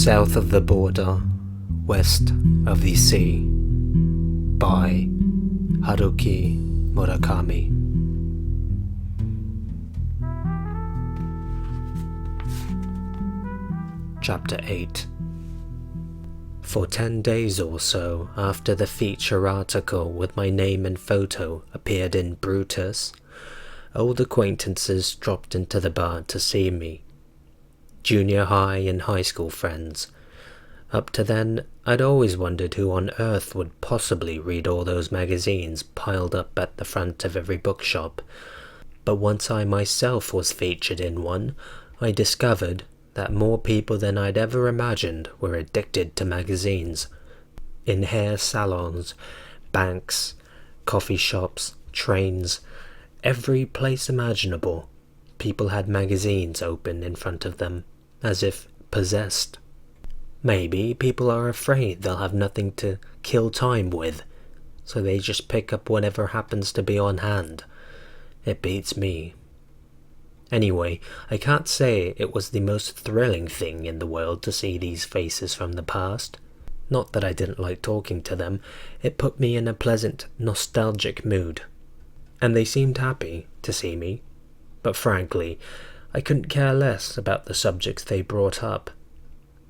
South of the Border, West of the Sea by Haruki Murakami. Chapter 8. For 10 days or so after the feature article with my name and photo appeared in Brutus, old acquaintances dropped into the bar to see me. Junior high and high school friends. Up to then, I'd always wondered who on earth would possibly read all those magazines piled up at the front of every bookshop. But once I myself was featured in one, I discovered that more people than I'd ever imagined were addicted to magazines. In hair salons, banks, coffee shops, trains, every place imaginable, people had magazines open in front of them, as if possessed. Maybe people are afraid they'll have nothing to kill time with, so they just pick up whatever happens to be on hand. It beats me. Anyway, I can't say it was the most thrilling thing in the world to see these faces from the past. Not that I didn't like talking to them, it put me in a pleasant, nostalgic mood. And they seemed happy to see me. But frankly, I couldn't care less about the subjects they brought up.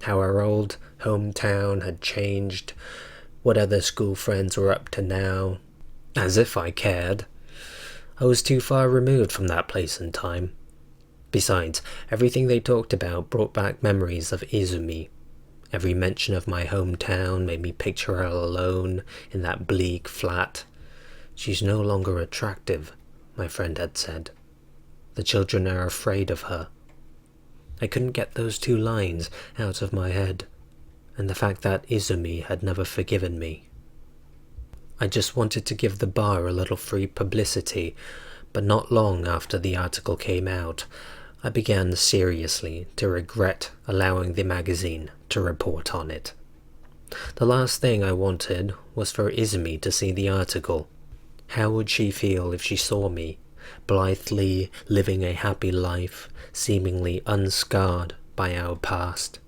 How our old hometown had changed, what other school friends were up to now. As if I cared. I was too far removed from that place and time. Besides, everything they talked about brought back memories of Izumi. Every mention of my hometown made me picture her alone in that bleak flat. She's no longer attractive, my friend had said. The children are afraid of her. I couldn't get those two lines out of my head, and the fact that Izumi had never forgiven me. I just wanted to give the bar a little free publicity, but not long after the article came out, I began seriously to regret allowing the magazine to report on it. The last thing I wanted was for Izumi to see the article. How would she feel if she saw me, blithely living a happy life, seemingly unscarred by our past?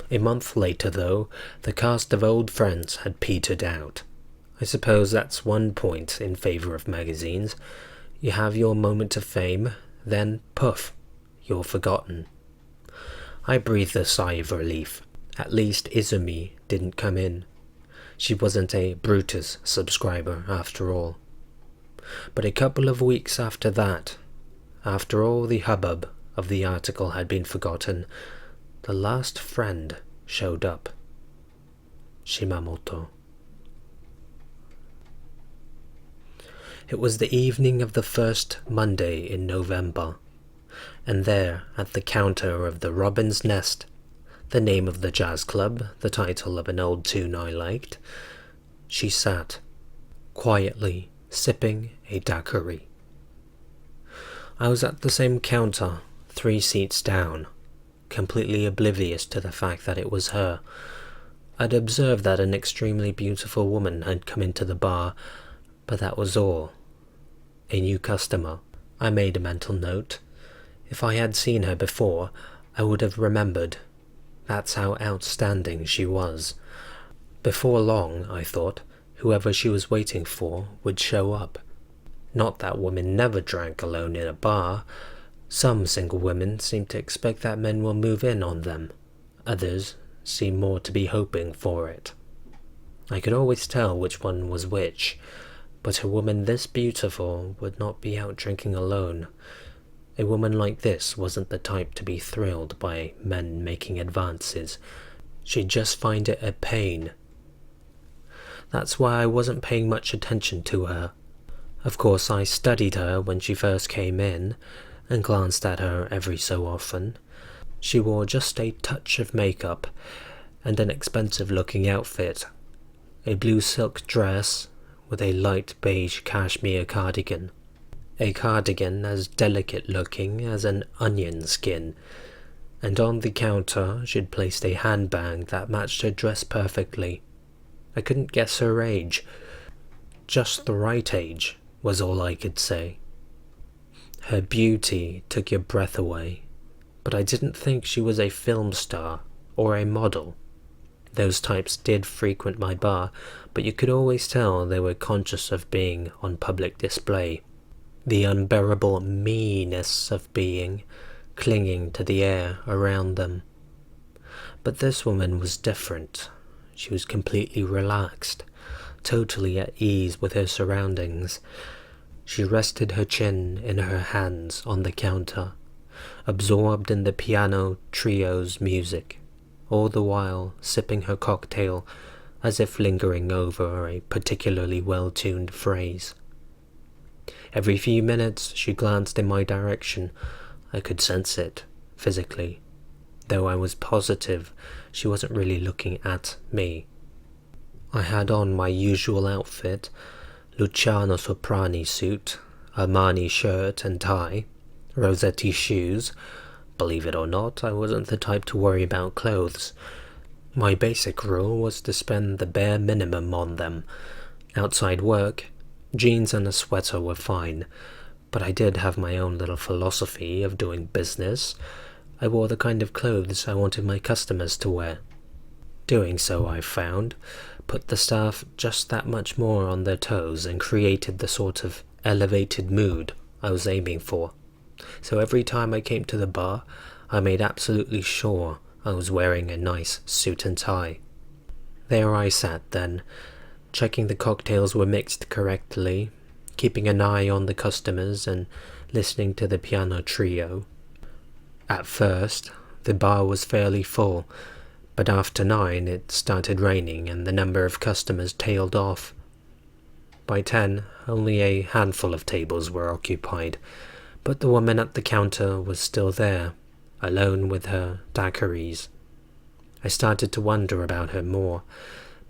A month later, though, the cast of old friends had petered out. I suppose that's one point in favor of magazines. You have your moment of fame, then poof, you're forgotten. I breathed a sigh of relief. At least Izumi didn't come in. She wasn't a Brutus subscriber after all. But a couple of weeks after that, after all the hubbub of the article had been forgotten, the last friend showed up. Shimamoto. It was the evening of the first Monday in November, and there, at the counter of the Robin's Nest, the name of the jazz club, the title of an old tune I liked, she sat, quietly sipping a daiquiri. I was at the same counter, 3 seats down, completely oblivious to the fact that it was her. I'd observed that an extremely beautiful woman had come into the bar, but that was all. A new customer. I made a mental note. If I had seen her before, I would have remembered. That's how outstanding she was. Before long, I thought, whoever she was waiting for would show up. Not that women never drank alone in a bar. Some single women seem to expect that men will move in on them. Others seem more to be hoping for it. I could always tell which one was which, but a woman this beautiful would not be out drinking alone. A woman like this wasn't the type to be thrilled by men making advances. She'd just find it a pain. That's why I wasn't paying much attention to her. Of course, I studied her when she first came in, and glanced at her every so often. She wore just a touch of makeup, and an expensive-looking outfit. A blue silk dress with a light beige cashmere cardigan. A cardigan as delicate-looking as an onion skin, and on the counter she'd placed a handbag that matched her dress perfectly. I couldn't guess her age. Just the right age was all I could say. Her beauty took your breath away, but I didn't think she was a film star or a model. Those types did frequent my bar, but you could always tell they were conscious of being on public display. The unbearable meanness of being clinging to the air around them. But this woman was different. She was completely relaxed, totally at ease with her surroundings. She rested her chin in her hands on the counter, absorbed in the piano trio's music, all the while sipping her cocktail as if lingering over a particularly well-tuned phrase. Every few minutes she glanced in my direction. I could sense it, physically, though I was positive she wasn't really looking at me. I had on my usual outfit, Luciano Soprani suit, Armani shirt and tie, Rossetti shoes. Believe it or not, I wasn't the type to worry about clothes. My basic rule was to spend the bare minimum on them. Outside work, jeans and a sweater were fine, but I did have my own little philosophy of doing business. I wore the kind of clothes I wanted my customers to wear. Doing so, I found, put the staff just that much more on their toes and created the sort of elevated mood I was aiming for. So every time I came to the bar, I made absolutely sure I was wearing a nice suit and tie. There I sat then, checking the cocktails were mixed correctly, keeping an eye on the customers and listening to the piano trio. At first, the bar was fairly full, but after 9 it started raining and the number of customers tailed off. By 10, only a handful of tables were occupied, but the woman at the counter was still there, alone with her daiquiris. I started to wonder about her more.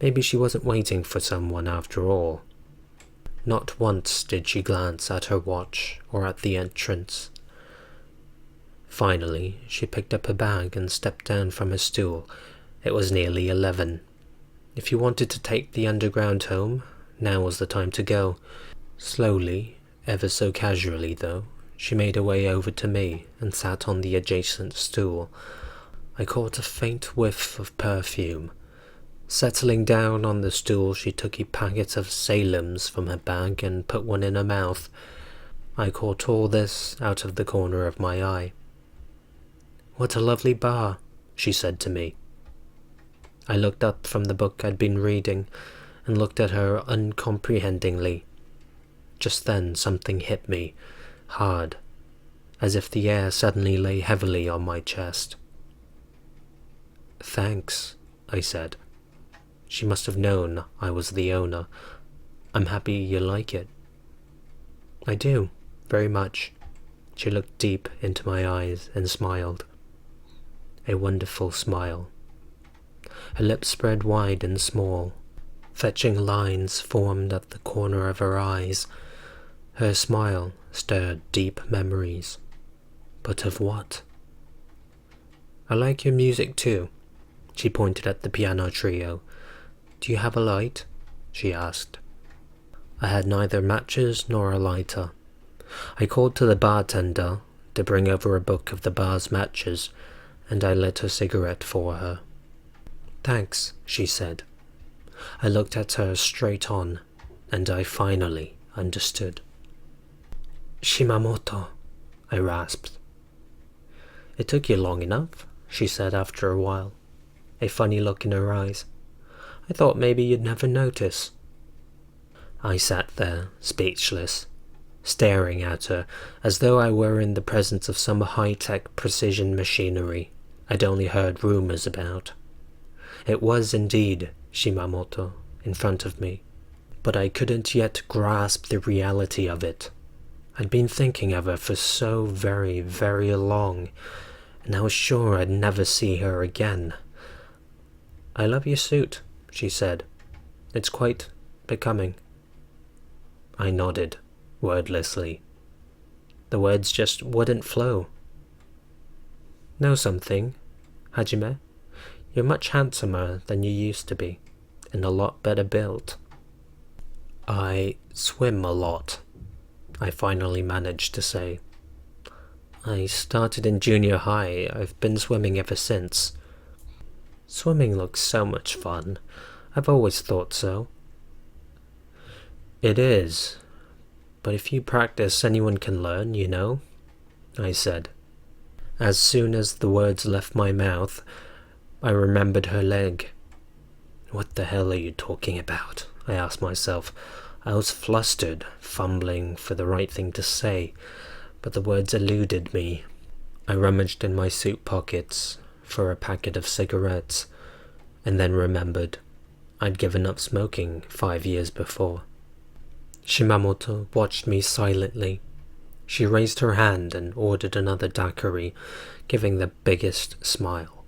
Maybe she wasn't waiting for someone after all. Not once did she glance at her watch or at the entrance. Finally, she picked up her bag and stepped down from her stool. It was nearly 11. If you wanted to take the underground home, now was the time to go. Slowly, ever so casually though, she made her way over to me and sat on the adjacent stool. I caught a faint whiff of perfume. Settling down on the stool, she took a packet of Salems from her bag and put one in her mouth. I caught all this out of the corner of my eye. "What a lovely bar," she said to me. I looked up from the book I'd been reading and looked at her uncomprehendingly. Just then something hit me, hard, as if the air suddenly lay heavily on my chest. "Thanks," I said. She must have known I was the owner. "I'm happy you like it." "I do, very much." She looked deep into my eyes and smiled. A wonderful smile. Her lips spread wide and small. Fetching lines formed at the corner of her eyes. Her smile stirred deep memories. But of what? "I like your music too." She pointed at the piano trio. "Do you have a light?" she asked. I had neither matches nor a lighter. I called to the bartender to bring over a book of the bar's matches, and I lit a cigarette for her. "Thanks," she said. I looked at her straight on, and I finally understood. "Shimamoto," I rasped. "It took you long enough," she said after a while, a funny look in her eyes. "I thought maybe you'd never notice." I sat there, speechless, staring at her as though I were in the presence of some high-tech precision machinery I'd only heard rumors about. It was indeed Shimamoto in front of me, but I couldn't yet grasp the reality of it. I'd been thinking of her for so very, very long, and I was sure I'd never see her again. "I love your suit," she said. "It's quite becoming." I nodded, wordlessly. The words just wouldn't flow. "Know something, Hajime? You're much handsomer than you used to be, and a lot better built." "I swim a lot," I finally managed to say. "I started in junior high. I've been swimming ever since." Swimming looks so much fun. I've always thought so. It is, but if you practice, anyone can learn, you know, I said. As soon as the words left my mouth, I remembered her leg. What the hell are you talking about? I asked myself. I was flustered, fumbling for the right thing to say, but the words eluded me. I rummaged in my suit pockets for a packet of cigarettes, and then remembered I'd given up smoking 5 years before. Shimamoto watched me silently. She raised her hand and ordered another daiquiri, giving the biggest smile.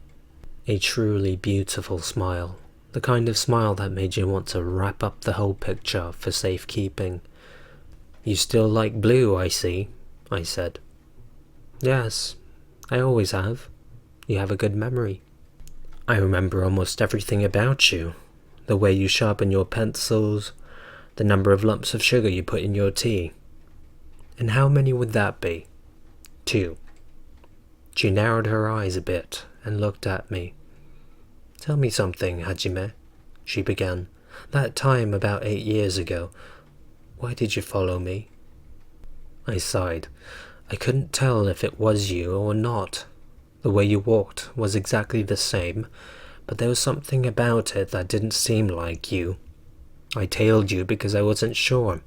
A truly beautiful smile. The kind of smile that made you want to wrap up the whole picture for safekeeping. You still like blue, I see, I said. Yes, I always have. You have a good memory. I remember almost everything about you. The way you sharpen your pencils, the number of lumps of sugar you put in your tea. And how many would that be? 2. She narrowed her eyes a bit and looked at me. Tell me something, Hajime, she began. That time about 8 years ago, why did you follow me? I sighed. I couldn't tell if it was you or not. The way you walked was exactly the same, but there was something about it that didn't seem like you. I tailed you because I wasn't sure.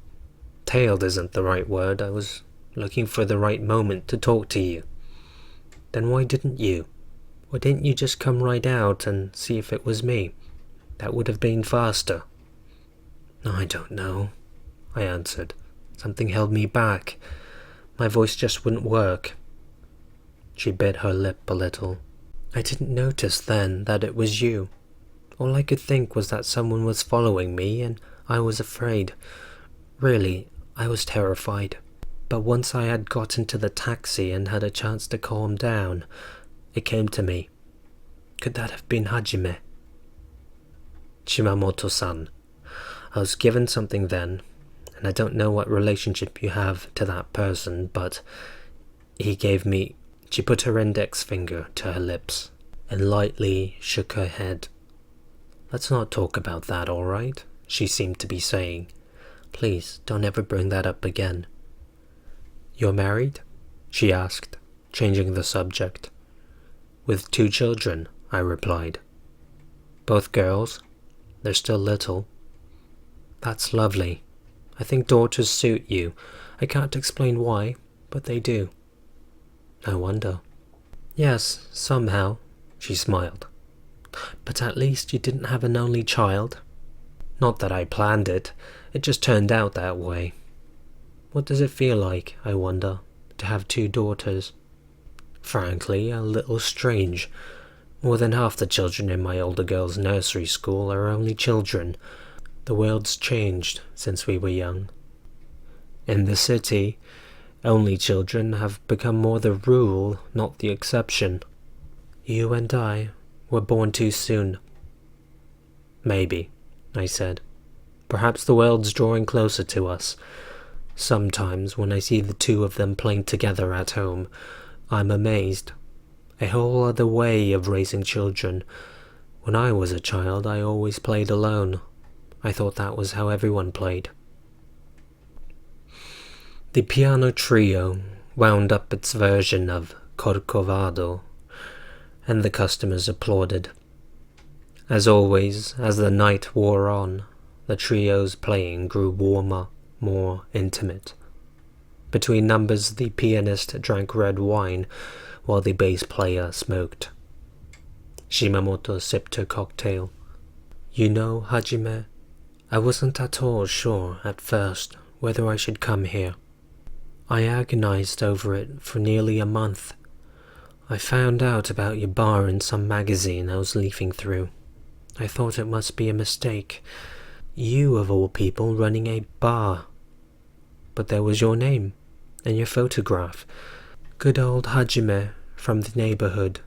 Tailed isn't the right word. I was looking for the right moment to talk to you. Then why didn't you? Why didn't you just come right out and see if it was me? That would have been faster. I don't know, I answered. Something held me back. My voice just wouldn't work. She bit her lip a little. I didn't notice then that it was you. All I could think was that someone was following me, and I was afraid. Really, I was terrified. But once I had got into the taxi and had a chance to calm down, it came to me. Could that have been Hajime? Shimamoto-san, I was given something then, and I don't know what relationship you have to that person, but he gave me... She put her index finger to her lips and lightly shook her head. Let's not talk about that, all right? She seemed to be saying. Please, don't ever bring that up again. You're married? She asked, changing the subject. With 2 children, I replied. Both girls? They're still little. That's lovely. I think daughters suit you. I can't explain why, but they do. I wonder. Yes, somehow, she smiled. But at least you didn't have an only child. Not that I planned it, it just turned out that way. What does it feel like, I wonder, to have 2 daughters? Frankly, a little strange. More than half the children in my older girl's nursery school are only children. The world's changed since we were young. In the city, only children have become more the rule, not the exception. You and I were born too soon. Maybe, I said. Perhaps the world's drawing closer to us. Sometimes when I see the 2 of them playing together at home, I'm amazed. A whole other way of raising children. When I was a child, I always played alone. I thought that was how everyone played. The piano trio wound up its version of Corcovado, and the customers applauded. As always, as the night wore on, the trio's playing grew warmer, more intimate. Between numbers, the pianist drank red wine, while the bass player smoked. Shimamoto sipped her cocktail. You know, Hajime, I wasn't at all sure at first whether I should come here. I agonized over it for nearly a month. I found out about your bar in some magazine I was leafing through. I thought it must be a mistake. You, of all people, running a bar. But there was your name, and your photograph. Good old Hajime from the neighborhood.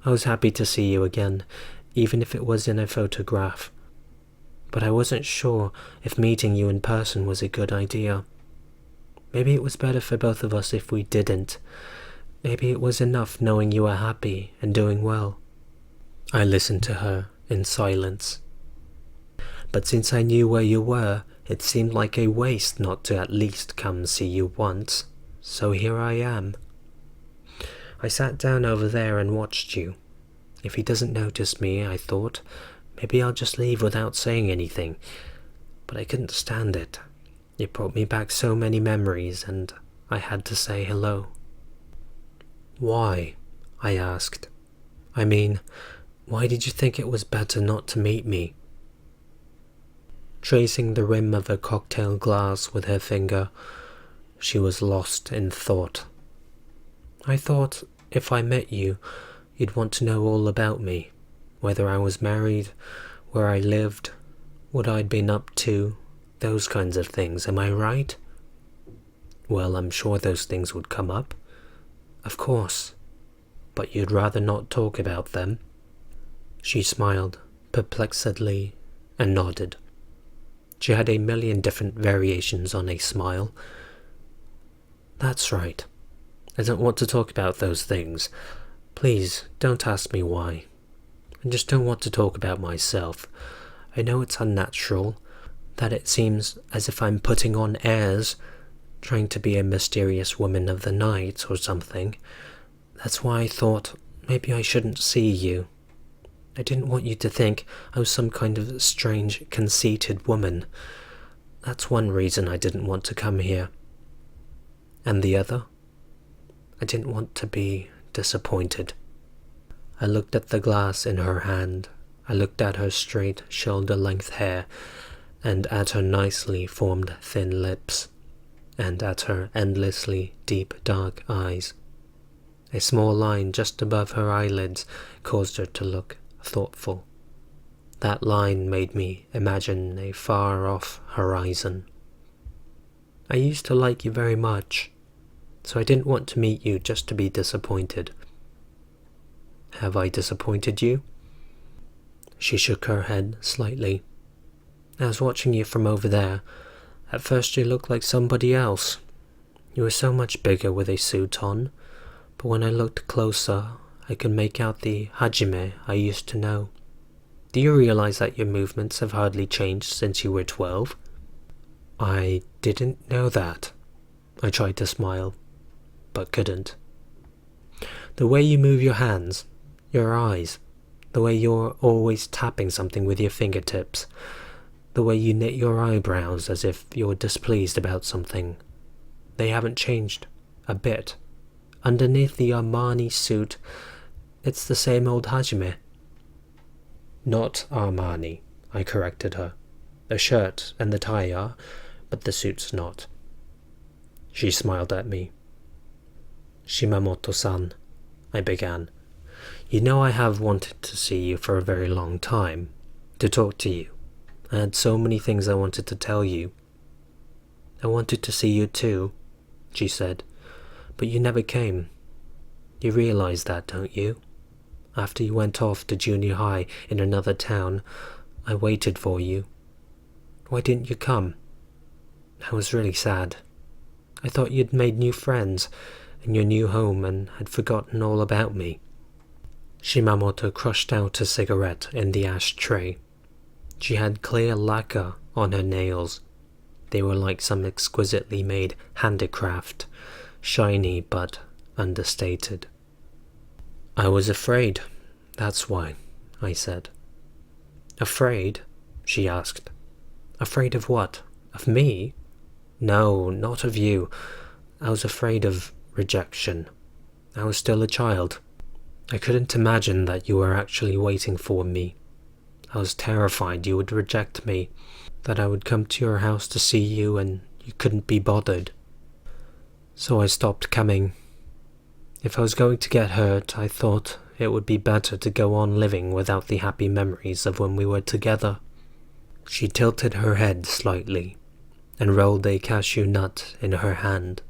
I was happy to see you again, even if it was in a photograph. But I wasn't sure if meeting you in person was a good idea. Maybe it was better for both of us if we didn't. Maybe it was enough knowing you were happy and doing well. I listened to her in silence. But since I knew where you were, it seemed like a waste not to at least come see you once. So here I am. I sat down over there and watched you. If he doesn't notice me, I thought, maybe I'll just leave without saying anything. But I couldn't stand it. It brought me back so many memories, and I had to say hello. Why? I asked. I mean, why did you think it was better not to meet me? Tracing the rim of her cocktail glass with her finger, she was lost in thought. I thought if I met you, you'd want to know all about me, whether I was married, where I lived, what I'd been up to, those kinds of things, am I right? Well, I'm sure those things would come up. Of course. But you'd rather not talk about them? She smiled, perplexedly, and nodded. She had a million different variations on a smile. That's right. I don't want to talk about those things. Please, don't ask me why. I just don't want to talk about myself. I know it's unnatural, that it seems as if I'm putting on airs, trying to be a mysterious woman of the night or something. That's why I thought maybe I shouldn't see you. I didn't want you to think I was some kind of strange, conceited woman. That's one reason I didn't want to come here. And the other? I didn't want to be disappointed. I looked at the glass in her hand. I looked at her straight, shoulder-length hair, and at her nicely formed thin lips, and at her endlessly deep dark eyes. A small line just above her eyelids caused her to look thoughtful. That line made me imagine a far-off horizon. I used to like you very much, so I didn't want to meet you just to be disappointed. Have I disappointed you? She shook her head slightly. I was watching you from over there. At first you looked like somebody else. You were so much bigger with a suit on, but when I looked closer, I could make out the Hajime I used to know. Do you realize that your movements have hardly changed since you were 12? I didn't know that. I tried to smile, but couldn't. The way you move your hands, your eyes, the way you're always tapping something with your fingertips, the way you knit your eyebrows as if you're displeased about something, they haven't changed a bit. Underneath the Armani suit, it's the same old Hajime. Not Armani, I corrected her. The shirt and the tie are, but the suit's not. She smiled at me. Shimamoto-san, I began. You know I have wanted to see you for a very long time, to talk to you. I had so many things I wanted to tell you. I wanted to see you too, she said, but you never came. You realize that, don't you? After you went off to junior high in another town, I waited for you. Why didn't you come? I was really sad. I thought you'd made new friends in your new home and had forgotten all about me. Shimamoto crushed out a cigarette in the ashtray. She had clear lacquer on her nails. They were like some exquisitely made handicraft, shiny but understated. I was afraid, that's why, I said. Afraid? She asked. Afraid of what? Of me? No, not of you. I was afraid of rejection. I was still a child. I couldn't imagine that you were actually waiting for me. I was terrified you would reject me, that I would come to your house to see you and you couldn't be bothered. So I stopped coming. If I was going to get hurt, I thought it would be better to go on living without the happy memories of when we were together. She tilted her head slightly and rolled a cashew nut in her hand.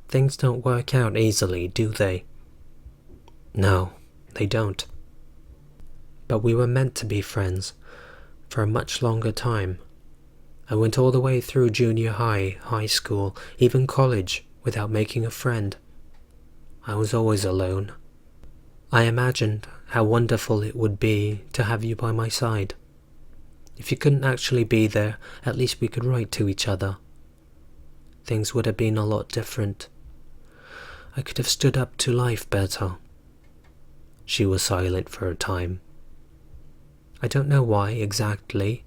Things don't work out easily, do they? No, they don't. But we were meant to be friends for a much longer time. I went all the way through junior high, high school, even college, without making a friend. I was always alone. I imagined how wonderful it would be to have you by my side. If you couldn't actually be there, at least we could write to each other. Things would have been a lot different. I could have stood up to life better. She was silent for a time. I don't know why exactly,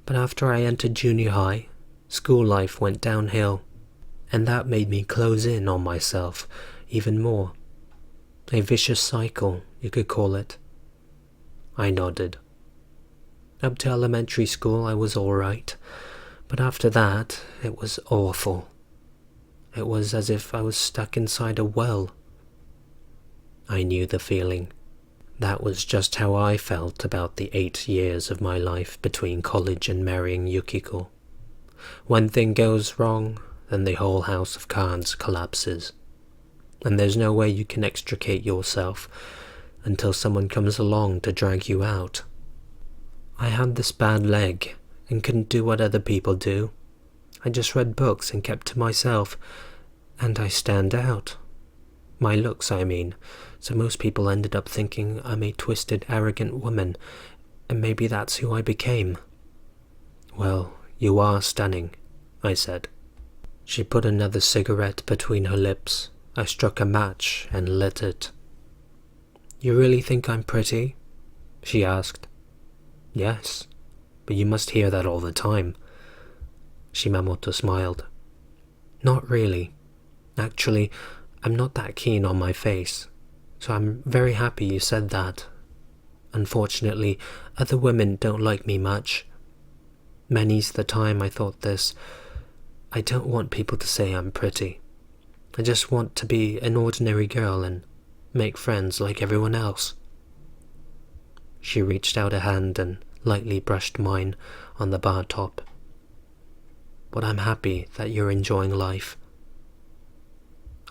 but after I entered junior high, school life went downhill, and that made me close in on myself even more. A vicious cycle, you could call it. I nodded. Up to elementary school I was all right, but after that it was awful. It was as if I was stuck inside a well. I knew the feeling. That was just how I felt about the 8 years of my life between college and marrying Yukiko. One thing goes wrong, then the whole house of cards collapses. And there's no way you can extricate yourself until someone comes along to drag you out. I had this bad leg and couldn't do what other people do. I just read books and kept to myself, and I stand out. My looks, I mean, so most people ended up thinking I'm a twisted, arrogant woman, and maybe that's who I became. Well, you are stunning, I said. She put another cigarette between her lips. I struck a match and lit it. You really think I'm pretty? She asked. Yes, but you must hear that all the time. Shimamoto smiled. Not really. Actually, I'm not that keen on my face, so I'm very happy you said that. Unfortunately, other women don't like me much. Many's the time I thought this. I don't want people to say I'm pretty. I just want to be an ordinary girl and make friends like everyone else. She reached out a hand and lightly brushed mine on the bar top. But I'm happy that you're enjoying life.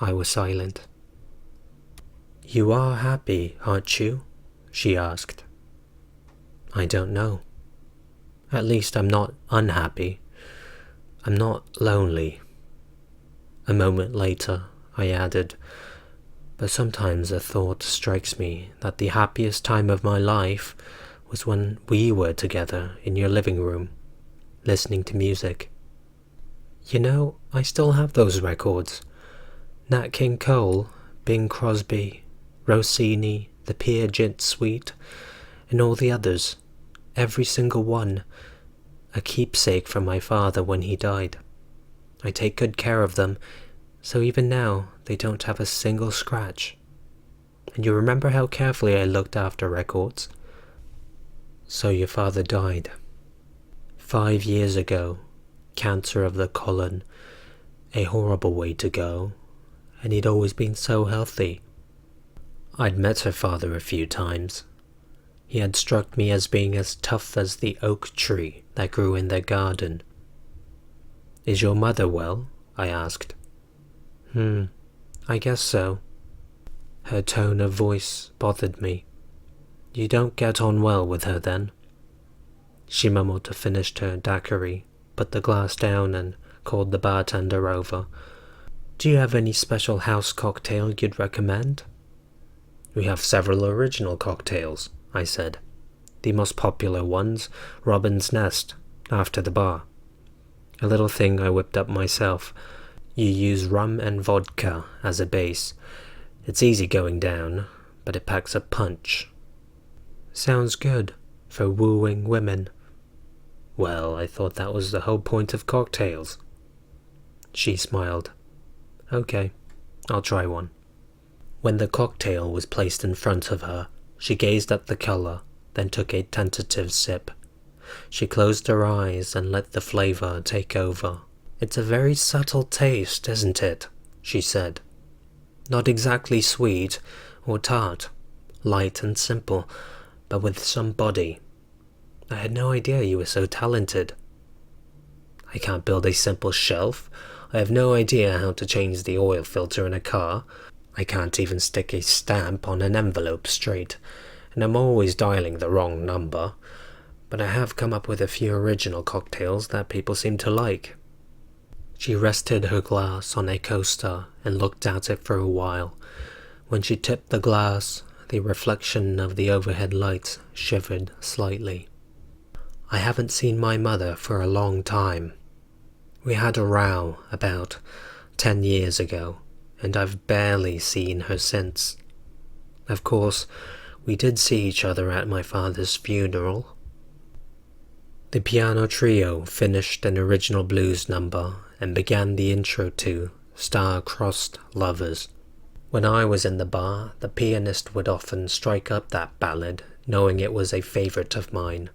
I was silent. You are happy, aren't you? She asked. I don't know. At least I'm not unhappy. I'm not lonely. A moment later, I added, but sometimes a thought strikes me that the happiest time of my life was when we were together in your living room, listening to music. You know, I still have those records. Nat King Cole, Bing Crosby, Rossini, the Peer Gynt Suite, and all the others, every single one, a keepsake from my father when he died. I take good care of them, so even now they don't have a single scratch. And you remember how carefully I looked after records? So your father died. 5 years ago, cancer of the colon, a horrible way to go, and he'd always been so healthy. I'd met her father a few times. He had struck me as being as tough as the oak tree that grew in their garden. Is your mother well? I asked. I guess so. Her tone of voice bothered me. You don't get on well with her then? Shimamoto finished her daiquiri, put the glass down and called the bartender over. Do you have any special house cocktail you'd recommend? We have several original cocktails, I said. The most popular ones, Robin's Nest, after the bar. A little thing I whipped up myself. You use rum and vodka as a base. It's easy going down, but it packs a punch. Sounds good for wooing women. Well, I thought that was the whole point of cocktails. She smiled. Okay, I'll try one. When the cocktail was placed in front of her, she gazed at the color, then took a tentative sip. She closed her eyes and let the flavor take over. It's a very subtle taste, isn't it? She said. Not exactly sweet or tart, light and simple, but with some body. I had no idea you were so talented. I can't build a simple shelf. I have no idea how to change the oil filter in a car. I can't even stick a stamp on an envelope straight, and I'm always dialing the wrong number. But I have come up with a few original cocktails that people seem to like. She rested her glass on a coaster and looked at it for a while. When she tipped the glass, The reflection of the overhead lights shivered slightly. I haven't seen my mother for a long time. We had a row about 10 years ago, and I've barely seen her since. Of course, we did see each other at my father's funeral. The piano trio finished an original blues number and began the intro to Star-Crossed Lovers. When I was in the bar, the pianist would often strike up that ballad, knowing it was a favourite of mine.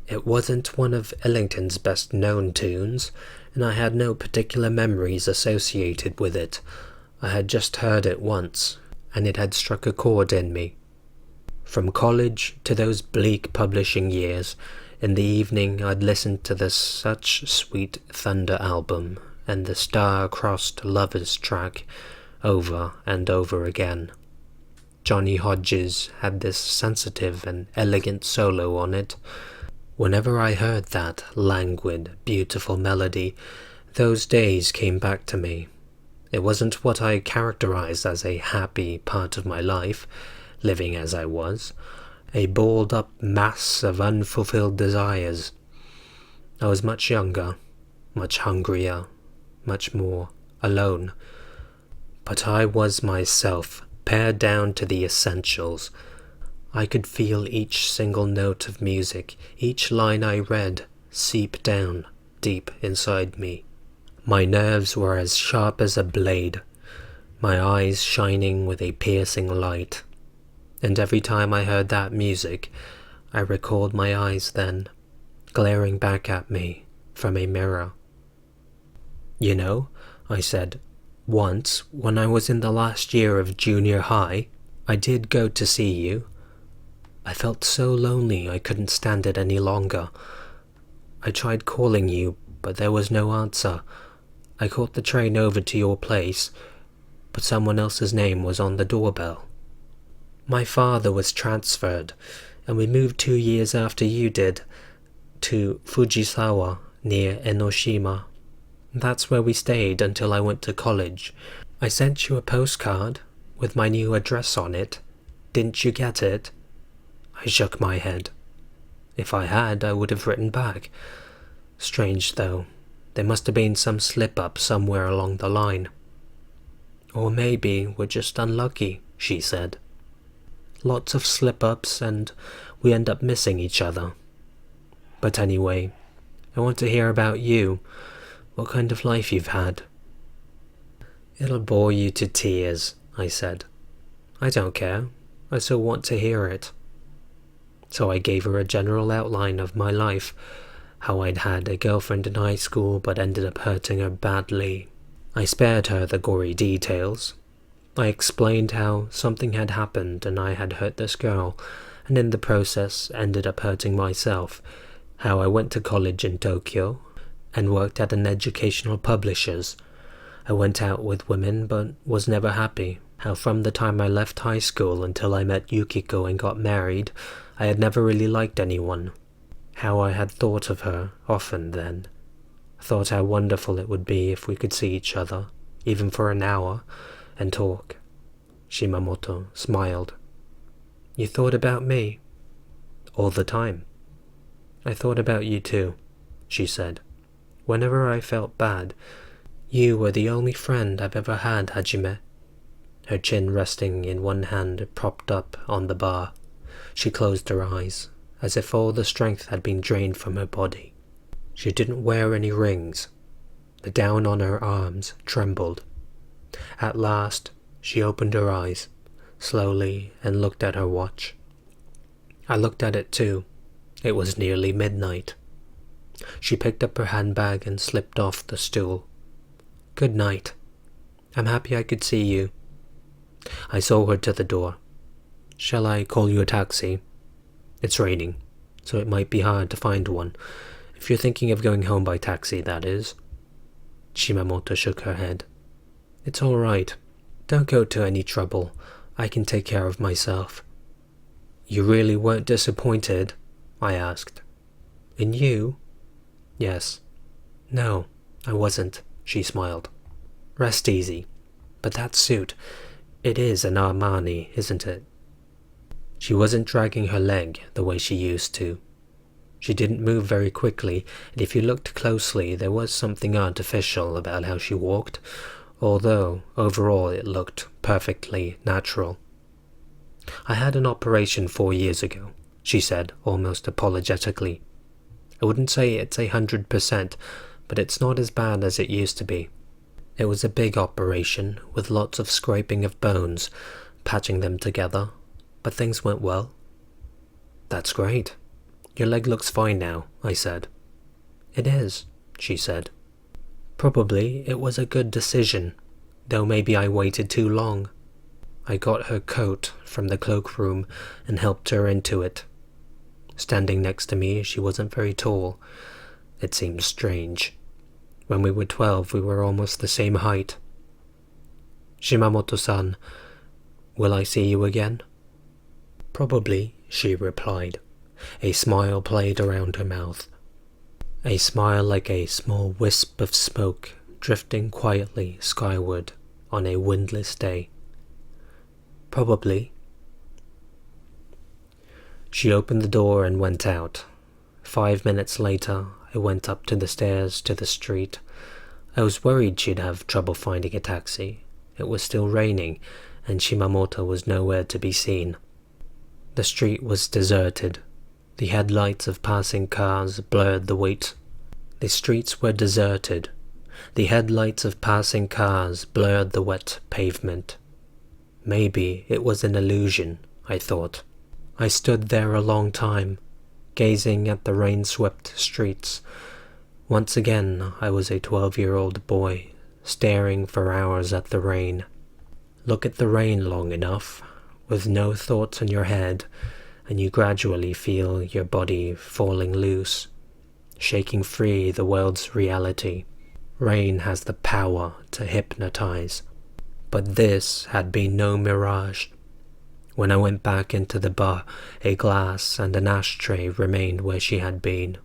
It wasn't one of Ellington's best-known tunes, and I had no particular memories associated with it. I had just heard it once, and it had struck a chord in me. From college to those bleak publishing years, in the evening I'd listen to the Such Sweet Thunder album and the Star-Crossed Lovers track over and over again. Johnny Hodges had this sensitive and elegant solo on it. Whenever I heard that languid, beautiful melody, those days came back to me. It wasn't what I characterized as a happy part of my life, living as I was, a balled-up mass of unfulfilled desires. I was much younger, much hungrier, much more alone. But I was myself, pared down to the essentials. I could feel each single note of music, each line I read, seep down deep inside me. My nerves were as sharp as a blade, my eyes shining with a piercing light. And every time I heard that music, I recalled my eyes then, glaring back at me from a mirror. "You know," I said, "once, when I was in the last year of junior high, I did go to see you. I felt so lonely I couldn't stand it any longer. I tried calling you, but there was no answer. I caught the train over to your place, but someone else's name was on the doorbell. My father was transferred, and we moved 2 years after you did, to Fujisawa, near Enoshima. That's where we stayed until I went to college. I sent you a postcard with my new address on it. Didn't you get it?" I shook my head. If I had, I would have written back. Strange, though. There must have been some slip-up somewhere along the line. "Or maybe we're just unlucky," she said. "Lots of slip-ups, and we end up missing each other. But anyway, I want to hear about you, what kind of life you've had." "It'll bore you to tears," I said. "I don't care. I still want to hear it." So I gave her a general outline of my life, how I'd had a girlfriend in high school but ended up hurting her badly. I spared her the gory details. I explained how something had happened and I had hurt this girl, and in the process ended up hurting myself, how I went to college in Tokyo and worked at an educational publisher's. I went out with women but was never happy, how from the time I left high school until I met Yukiko and got married, I had never really liked anyone. How I had thought of her often then. Thought how wonderful it would be if we could see each other, even for an hour, and talk. Shimamoto smiled. "You thought about me?" "All the time." "I thought about you too," she said. "Whenever I felt bad, you were the only friend I've ever had, Hajime." Her chin resting in one hand propped up on the bar. She closed her eyes, as if all the strength had been drained from her body. She didn't wear any rings. The down on her arms trembled. At last, she opened her eyes, slowly, and looked at her watch. I looked at it too. It was nearly midnight. She picked up her handbag and slipped off the stool. "Good night. I'm happy I could see you." I saw her to the door. "Shall I call you a taxi? It's raining, so it might be hard to find one. If you're thinking of going home by taxi, that is." Shimamoto shook her head. "It's all right. Don't go to any trouble. I can take care of myself." "You really weren't disappointed?" I asked. "In you?" "Yes." "No, I wasn't," she smiled. "Rest easy. But that suit, it is an Armani, isn't it?" She wasn't dragging her leg the way she used to. She didn't move very quickly, and if you looked closely, there was something artificial about how she walked, although overall it looked perfectly natural. "I had an operation 4 years ago," she said, almost apologetically. "I wouldn't say it's 100%, but it's not as bad as it used to be. It was a big operation, with lots of scraping of bones, patching them together, but things went well." "That's great. Your leg looks fine now," I said. "It is," she said. "Probably it was a good decision, though maybe I waited too long." I got her coat from the cloakroom and helped her into it. Standing next to me, she wasn't very tall. It seemed strange. When we were 12, we were almost the same height. "Shimamoto-san, will I see you again?" "Probably," she replied. A smile played around her mouth. A smile like a small wisp of smoke drifting quietly skyward on a windless day. "Probably." She opened the door and went out. 5 minutes later, I went up to the stairs to the street. I was worried she'd have trouble finding a taxi. It was still raining, and Shimamoto was nowhere to be seen. The street was deserted. The headlights of passing cars blurred the wait. The streets were deserted. The headlights of passing cars blurred the wet pavement. Maybe it was an illusion, I thought. I stood there a long time, gazing at the rain-swept streets. Once again, I was a 12-year-old boy, staring for hours at the rain. Look at the rain long enough, with no thoughts in your head, and you gradually feel your body falling loose, shaking free the world's reality. Rain has the power to hypnotize. But this had been no mirage. When I went back into the bar, a glass and an ashtray remained where she had been.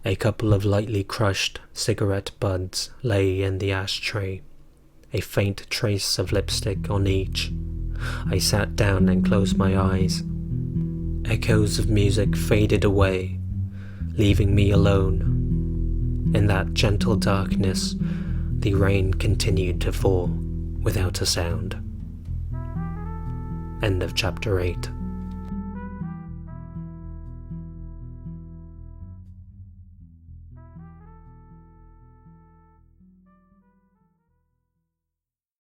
A couple of lightly crushed cigarette butts lay in the ashtray, a faint trace of lipstick on each. I sat down and closed my eyes. Echoes of music faded away, leaving me alone. In that gentle darkness, the rain continued to fall without a sound. End of chapter 8.